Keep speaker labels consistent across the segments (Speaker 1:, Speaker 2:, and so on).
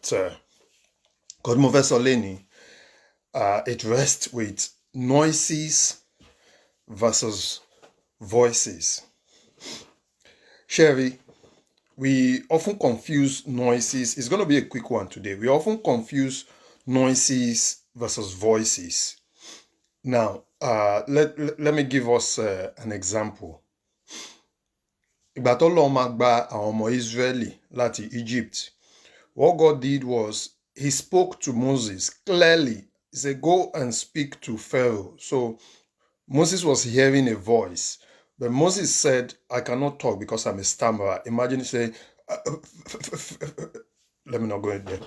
Speaker 1: that Godmother Soleni, it rests with noises versus voices. Sherry, we often confuse noises. It's going to be a quick one today. We often confuse noises versus voices. Now, let me give us an example. Ìgbà tó lọ́ọ́ máa gba àwọn ọmọ Israeli láti Egypt, what God did was he spoke to Moses clearly. He said, go and speak to Pharaoh. So Moses was hearing a voice. But Moses said, I cannot talk because I'm a stammerer. Imagine saying, let me not go in there.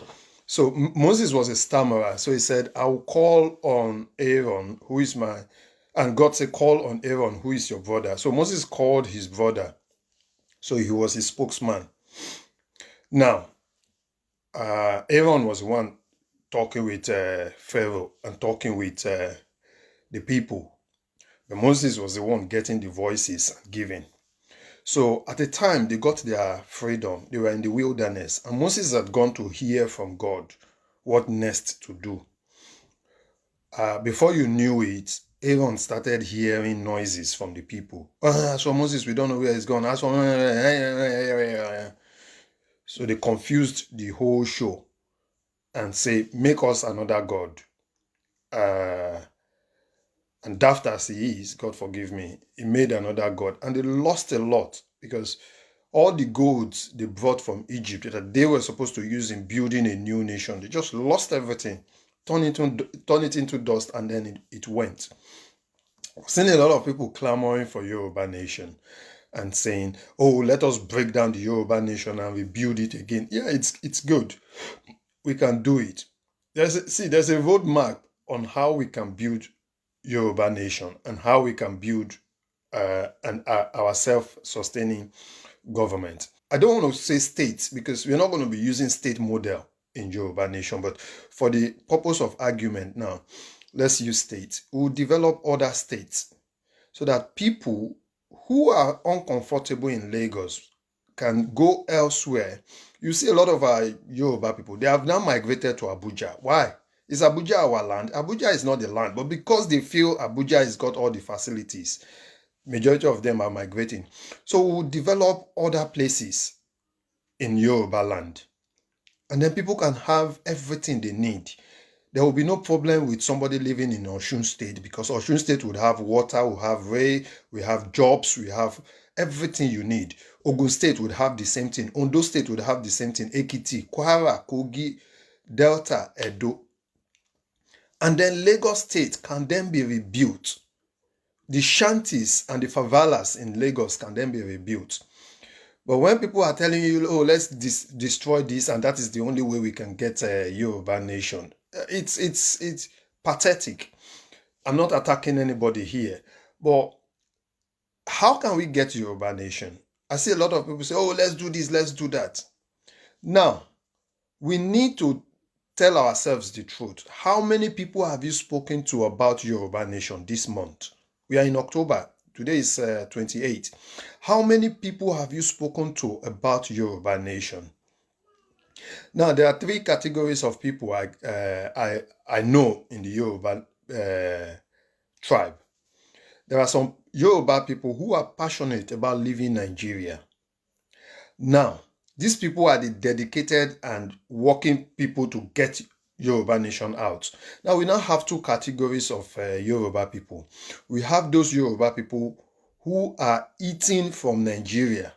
Speaker 1: So Moses was a stammerer. So he said, I will call on Aaron, who is my, and God said, call on Aaron, who is your brother. So Moses called his brother. So he was his spokesman. Now, Aaron was the one talking with Pharaoh and talking with the people. But Moses was the one getting the voices and giving. So at the time they got their freedom, they were in the wilderness, and Moses had gone to hear from God what next to do. Before you knew it, Aaron started hearing noises from the people. So Moses, we don't know where he's gone. So they confused the whole show and say, make us another God. And daft as he is, God forgive me, he made another God. And they lost a lot because all the gods they brought from Egypt that they were supposed to use in building a new nation, they just lost everything, turned it into dust, and then it went. I've seen a lot of people clamoring for Yoruba Nation and saying, oh, let us break down the Yoruba Nation and rebuild it again. Yeah, it's good. We can do it. There's a roadmap on how we can build Yoruba Nation and how we can build our self-sustaining government. I don't want to say states because we're not going to be using state model in Yoruba Nation, but for the purpose of argument now, let's use states. We'll develop other states so that people who are uncomfortable in Lagos can go elsewhere. You see a lot of our Yoruba people, they have now migrated to Abuja. Why? Is Abuja our land? Abuja is not the land, but because they feel Abuja has got all the facilities, majority of them are migrating. So we'll develop other places in Yoruba land. And then people can have everything they need. There will be no problem with somebody living in Osun State because Osun State would have water, we have rail, we have jobs, we have everything you need. Ogun State would have the same thing. Ondo State would have the same thing. Ekiti, Kwara, Kogi, Delta, Edo. And then Lagos State can then be rebuilt. The shanties and the favelas in Lagos can then be rebuilt. But when people are telling you, oh, let's destroy this and that is the only way we can get a Yoruba nation, it's pathetic. I'm not attacking anybody here, but how can we get Yoruba nation? I see a lot of people say, oh, let's do this, let's do that. Now, we need to tell ourselves the truth. How many people have you spoken to about Yoruba nation this month? We are in October. Today is 28. How many people have you spoken to about Yoruba nation? Now, there are three categories of people I know in the Yoruba tribe. There are some Yoruba people who are passionate about leaving Nigeria. Now, these people are the dedicated and working people to get Yoruba nation out. Now, we now have two categories of Yoruba people. We have those Yoruba people who are eating from Nigeria.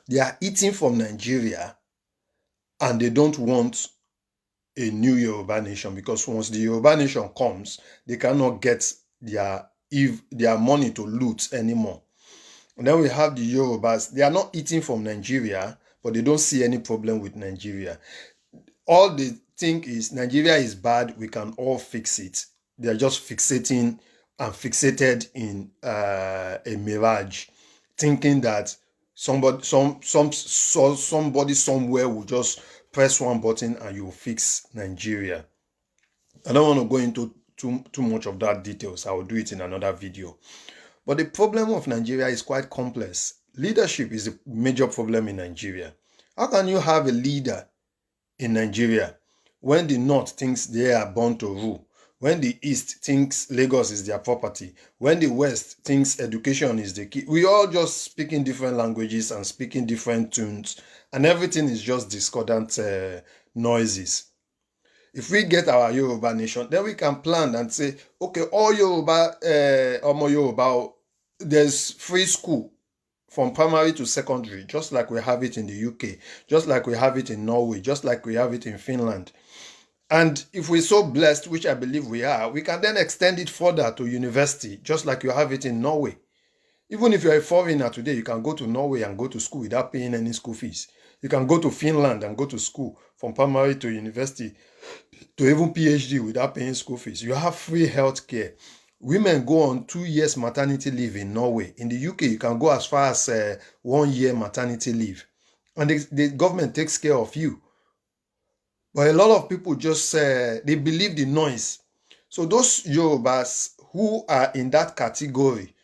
Speaker 1: They are eating from Nigeria and they don't want a new Yoruba nation because once the Yoruba nation comes, they cannot get their money to loot anymore. And then we have the Yorubas. They are not eating from Nigeria, but they don't see any problem with Nigeria. All they think is Nigeria is bad, we can all fix it. They are just fixating and fixated in a mirage, thinking that somebody somewhere will just press one button and you will fix Nigeria. I don't want to go into too much of that details. I will do it in another video. But the problem of Nigeria is quite complex. Leadership is a major problem in Nigeria. How can you have a leader in Nigeria. When the North thinks they are born to rule, when the East thinks Lagos is their property, when the West thinks education is the key, we all just speaking different languages and speaking different tunes, and everything is just discordant noises. If we get our Yoruba nation, then we can plan and say, okay, all Yoruba, Omo Yoruba, there's free school from primary to secondary, just like we have it in the UK, just like we have it in Norway, just like we have it in Finland. And if we're so blessed, which I believe we are, we can then extend it further to university, just like you have it in Norway. Even if you're a foreigner today, you can go to Norway and go to school without paying any school fees. You can go to Finland and go to school from primary to university to even PhD without paying school fees. You have free health care. Women go on 2 years maternity leave in Norway. In the UK, you can go as far as 1 year maternity leave. And the government takes care of you. But a lot of people just they believe the noise. So those Yorubas who are in that category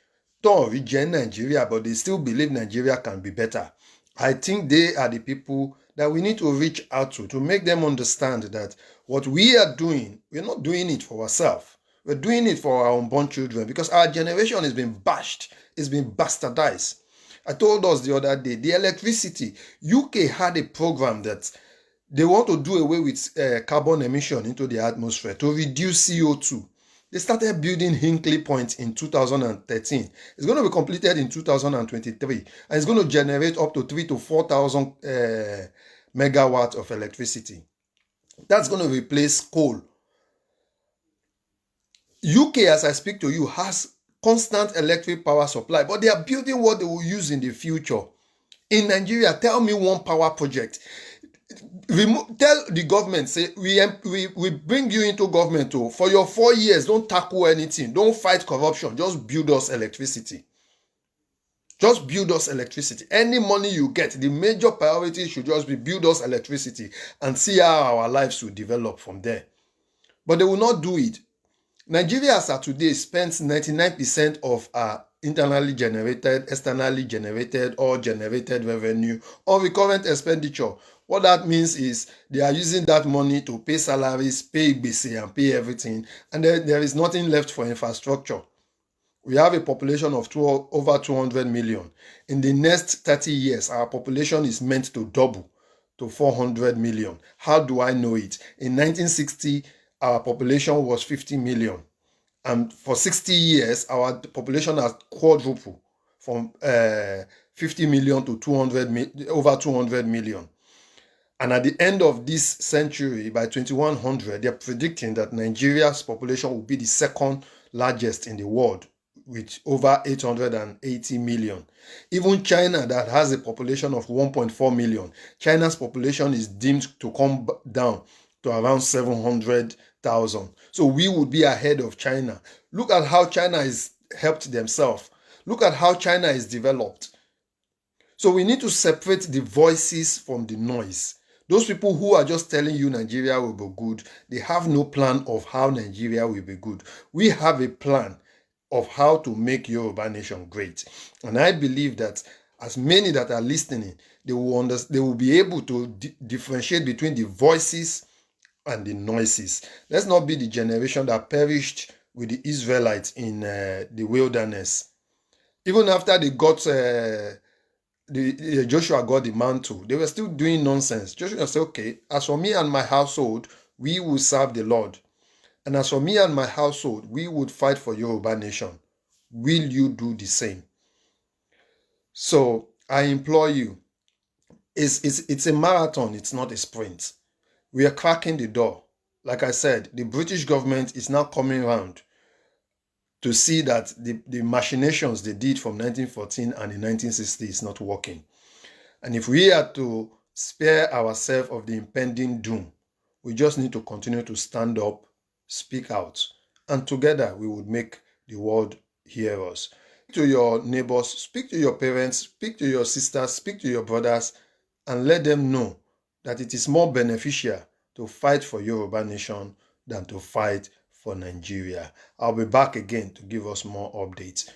Speaker 1: don't reject Nigeria, but they still believe Nigeria can be better. I think they are the people that we need to reach out to make them understand that what we are doing, we're not doing it for ourselves. We're doing it for our unborn children because our generation has been bashed, it's been bastardized. I told us the other day, the electricity, UK had a program that they want to do away with carbon emission into the atmosphere to reduce CO2. They started building Hinkley Point in 2013. It's going to be completed in 2023, and it's going to generate up to 3,000 to 4,000 megawatts of electricity. That's going to replace coal. UK, as I speak to you, has constant electric power supply, but they are building what they will use in the future. In Nigeria, tell me one power project. Tell the government, say we bring you into government for your 4 years, don't tackle anything, don't fight corruption, just build us electricity. Just build us electricity. Any money you get, the major priority should just be build us electricity and see how our lives will develop from there. But they will not do it. Nigeria as of today spends 99% of our internally generated, externally generated, or generated revenue on recurrent expenditure. What that means is they are using that money to pay salaries, pay gbese, and pay everything, and there is nothing left for infrastructure. We have a population of over 200 million. In the next 30 years, our population is meant to double to 400 million. How do I know it? In 1960, our population was 50 million. And for 60 years, our population has quadrupled from 50 million to over 200 million. And at the end of this century, by 2100, they're predicting that Nigeria's population will be the second largest in the world with over 880 million. Even China, that has a population of 1.4 million, China's population is deemed to come down to around 700,000. So we would be ahead of China. Look at how China has helped themselves. Look at how China is developed. So we need to separate the voices from the noise. Those people who are just telling you Nigeria will be good, they have no plan of how Nigeria will be good. We have a plan of how to make Yoruba Nation great. And I believe that as many that are listening, they will be able to differentiate between the voices and the noises. Let's not be the generation that perished with the Israelites in the wilderness. Even after they got Joshua got the mantle, they were still doing nonsense. Joshua said, okay, as for me and my household, we will serve the Lord. And as for me and my household, we would fight for Yoruba Nation. Will you do the same? So I implore you, it's a marathon, it's not a sprint. We are cracking the door. Like I said, the British government is now coming around to see that the machinations they did from 1914 and the 1960s is not working. And if we are to spare ourselves of the impending doom, we just need to continue to stand up, speak out, and together we would make the world hear us. Speak to your neighbors, speak to your parents, speak to your sisters, speak to your brothers, and let them know that it is more beneficial to fight for Yoruba Nation than to fight for Nigeria. I'll be back again to give us more updates.